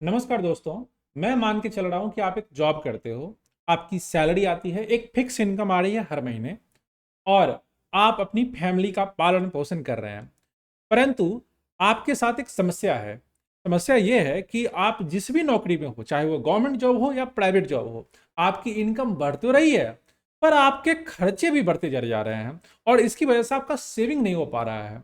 नमस्कार दोस्तों। मैं मान के चल रहा हूं कि आप एक जॉब करते हो। आपकी सैलरी आती है, एक फिक्स इनकम आ रही है हर महीने, और आप अपनी फैमिली का पालन पोषण कर रहे हैं। परंतु आपके साथ एक समस्या है। समस्या ये है कि आप जिस भी नौकरी में हो, चाहे वो गवर्नमेंट जॉब हो या प्राइवेट जॉब हो, आपकी इनकम बढ़ तो रही है, पर आपके खर्चे भी बढ़ते चले जा रहे हैं, और इसकी वजह से आपका सेविंग नहीं हो पा रहा है।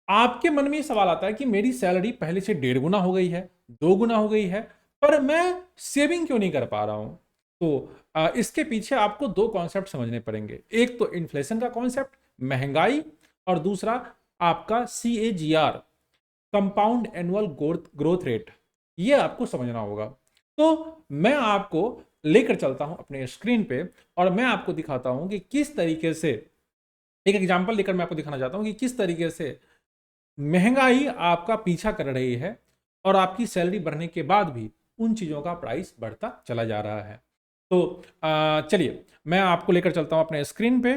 आपके मन में ये सवाल आता है कि मेरी सैलरी पहले से 1.5 गुना हो गई है, 2 गुना हो गई है, पर मैं सेविंग क्यों नहीं कर पा रहा हूं। तो इसके पीछे आपको दो कॉन्सेप्ट समझने पड़ेंगे। एक तो इन्फ्लेशन का कॉन्सेप्ट, महंगाई, और दूसरा आपका CAGR, compound annual growth growth rate. ये आपको समझना होगा। तो मैं आपको लेकर चलता हूं अपने स्क्रीन पे, और मैं आपको दिखाता हूं कि किस तरीके से, एक एग्जांपल लेकर मैं आपको दिखाना चाहता हूं कि किस तरीके से महंगाई आपका पीछा कर रही है, और आपकी सैलरी बढ़ने के बाद भी उन चीज़ों का प्राइस बढ़ता चला जा रहा है। तो चलिए मैं आपको लेकर चलता हूँ अपने स्क्रीन पे,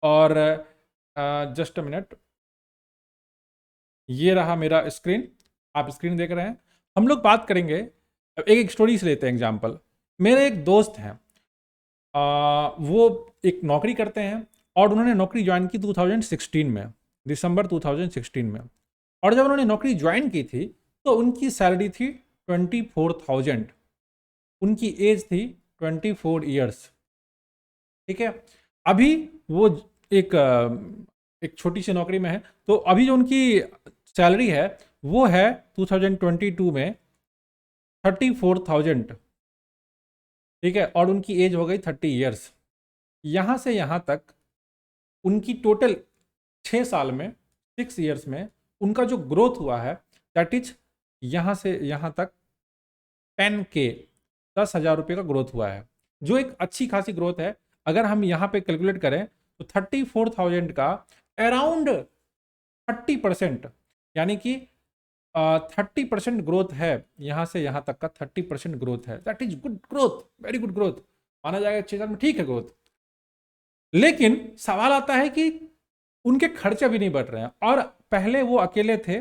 और जस्ट अ मिनट। ये रहा मेरा स्क्रीन, आप स्क्रीन देख रहे हैं। हम लोग बात करेंगे, अब एक एक स्टोरी से लेते हैं एग्जाम्पल। मेरे एक दोस्त हैं, वो एक नौकरी करते हैं, और उन्होंने नौकरी ज्वाइन की 2016 में, दिसंबर 2016 में। और जब उन्होंने नौकरी ज्वाइन की थी तो उनकी सैलरी थी 24,000। उनकी एज थी 24 ईयर्स। ठीक है। अभी वो एक एक छोटी सी नौकरी में है। तो अभी जो उनकी सैलरी है वो है 2022 में 34,000। ठीक है। और उनकी एज हो गई 30 ईयर्स। यहाँ से यहाँ तक उनकी टोटल 6 साल में, 6 ईयर्स में, उनका जो ग्रोथ हुआ है, दैट इज यहाँ से यहाँ तक 10K, 10,000 रुपये का ग्रोथ हुआ है, जो एक अच्छी खासी ग्रोथ है। अगर हम यहाँ पे कैलकुलेट करें तो 34,000 का अराउंड 30%, यानी कि 30% ग्रोथ है। यहाँ से यहाँ तक का 30% ग्रोथ है। That is good growth, very good growth माना जाएगा। 6 साल में ठीक है ग्रोथ। लेकिन सवाल आता है कि उनके खर्चे भी नहीं बढ़ रहे हैं, और पहले वो अकेले थे,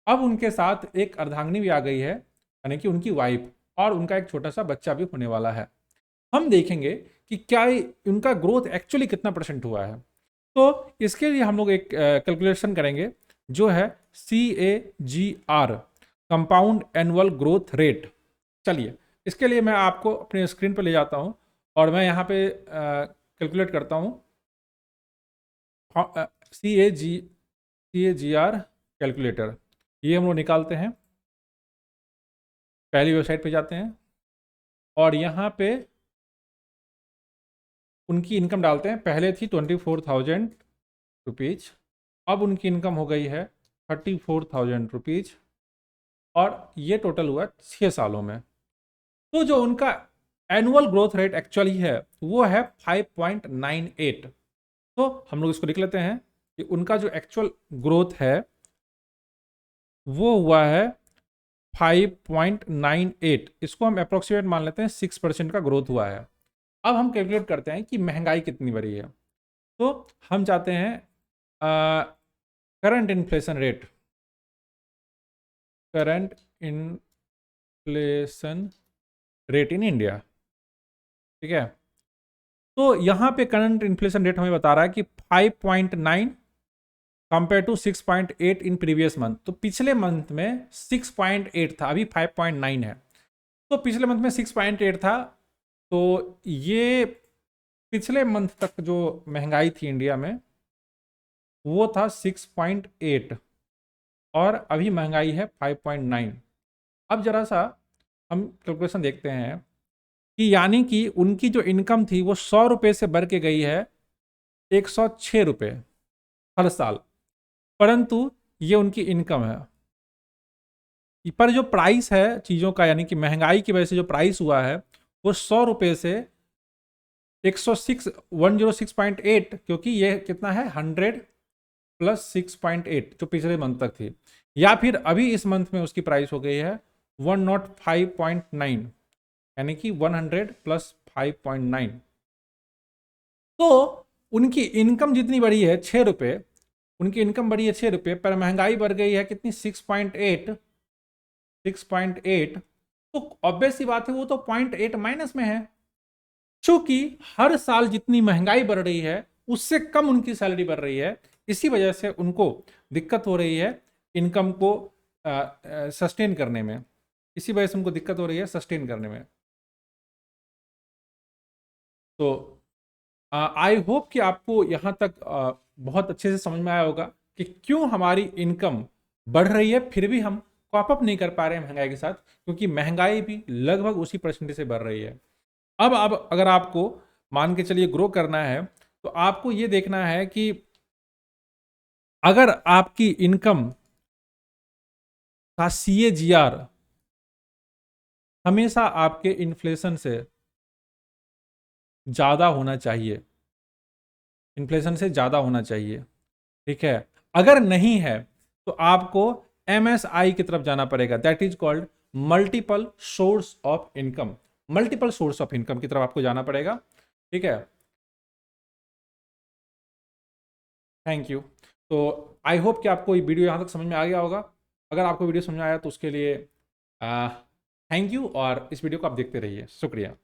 अब उनके साथ एक अर्धांगिनी भी आ गई है, यानी कि उनकी वाइफ, और उनका एक छोटा सा बच्चा भी होने वाला है। हम देखेंगे कि क्या उनका ग्रोथ एक्चुअली कितना परसेंट हुआ है। तो इसके लिए हम लोग एक कैलकुलेशन करेंगे, जो है CAGR, compound annual growth rate. चलिए इसके लिए मैं आपको अपने स्क्रीन पर ले जाता हूं, और मैं यहाँ पे कैलकुलेट करता हूँ। CAGR कैलकुलेटर, ये हम लोग निकालते हैं। पहली वेबसाइट पे जाते हैं, और यहाँ पे उनकी इनकम डालते हैं। पहले थी 24,000 रुपीज़, अब उनकी इनकम हो गई है 34,000 रुपीज़, और ये टोटल हुआ 6 सालों में। तो जो उनका एनुअल ग्रोथ रेट एक्चुअली है वो है 5.98। तो हम लोग इसको लिख लेते हैं कि उनका जो एक्चुअल ग्रोथ है वो हुआ है 5.98। इसको हम अप्रोक्सीमेट मान लेते हैं, 6% का ग्रोथ हुआ है। अब हम कैलकुलेट करते हैं कि महंगाई कितनी बढ़ी है। तो हम चाहते हैं current inflation rate, current inflation rate in India. ठीक है। तो यहाँ पे करंट इन्फ्लेशन रेट हमें बता रहा है कि 5.9 compare to 6.8 in previous month. तो पिछले मंथ में 6.8 था, अभी 5.9 है। तो पिछले मंथ में 6.8 था, तो ये पिछले मंथ तक जो महंगाई थी इंडिया में वो था 6.8, और अभी महंगाई है 5.9। अब जरा सा हम कैलकुलेशन देखते हैं कि यानी कि उनकी जो इनकम थी वो 100 रुपये से बढ़ के गई है 106 रुपये हर साल। परंतु ये उनकी इनकम है, पर जो प्राइस है चीज़ों का, यानी कि महंगाई की वजह से जो प्राइस हुआ है वो 100 रुपये से 106.8, क्योंकि ये कितना है 100 प्लस 6.8 जो पिछले मंथ तक थी, या फिर अभी इस मंथ में उसकी प्राइस हो गई है 105.9, यानी कि 100 प्लस 5.9। तो उनकी इनकम जितनी बढ़ी है 6 रुपये, उनकी इनकम बढ़ी है 6 रुपये, पर महंगाई बढ़ गई है कितनी, 6.8। 6.8, तो ऑब्वियस सी बात है वो तो 0.8 माइनस में है। चूंकि हर साल जितनी महंगाई बढ़ रही है उससे कम उनकी सैलरी बढ़ रही है, इसी वजह से उनको दिक्कत हो रही है इनकम को सस्टेन करने में, इसी वजह से उनको दिक्कत हो रही है सस्टेन करने में। तो आई होप कि आपको यहाँ तक बहुत अच्छे से समझ में आया होगा कि क्यों हमारी इनकम बढ़ रही है फिर भी हम कॉप अप नहीं कर पा रहे हैं महंगाई के साथ, क्योंकि महंगाई भी लगभग उसी परसेंटेज से बढ़ रही है। अब अगर आपको मान के चलिए ग्रो करना है, तो आपको ये देखना है कि अगर आपकी इनकम का CAGR हमेशा आपके इन्फ्लेशन से ज्यादा होना चाहिए, इन्फ्लेशन से ज्यादा होना चाहिए, ठीक है। अगर नहीं है तो आपको MSI की तरफ जाना पड़ेगा, that is called multiple source of income, multiple source of income की तरफ आपको जाना पड़ेगा, ठीक है। Thank you. तो आई होप कि आपको ये वीडियो यहाँ तक समझ में आ गया होगा। अगर आपको वीडियो समझ में आया तो उसके लिए थैंक यू, और इस वीडियो को आप देखते रहिए। शुक्रिया।